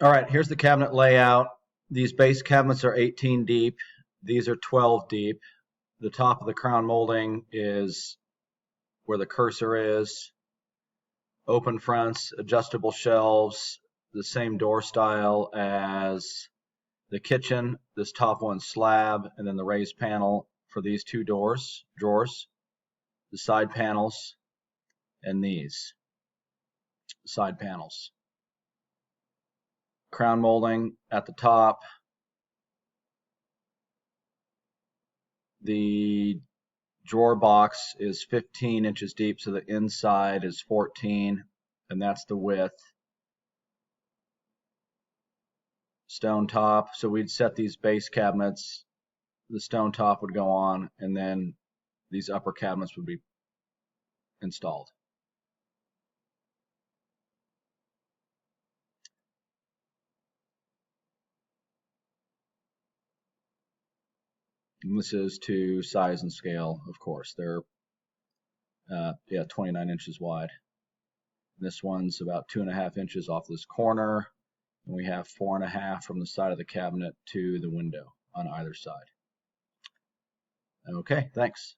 All right, here's the cabinet layout. These base cabinets are 18 deep. These are 12 deep. The top of the crown molding is where the cursor is. Open fronts, adjustable shelves, the same door style as the kitchen. This top one slab, and then the raised panel for these two drawers, the side panels, and these side panels. Crown molding at the top. The drawer box is 15 inches deep, so the inside is 14, and that's the width. Stone top, so we'd set these base cabinets, the stone top would go on, and then these upper cabinets would be installed. And this is to size and scale, of course. They're 29 inches wide. This one's about 2.5 inches off this corner, and we have 4.5 from the side of the cabinet to the window on either side. Okay, thanks.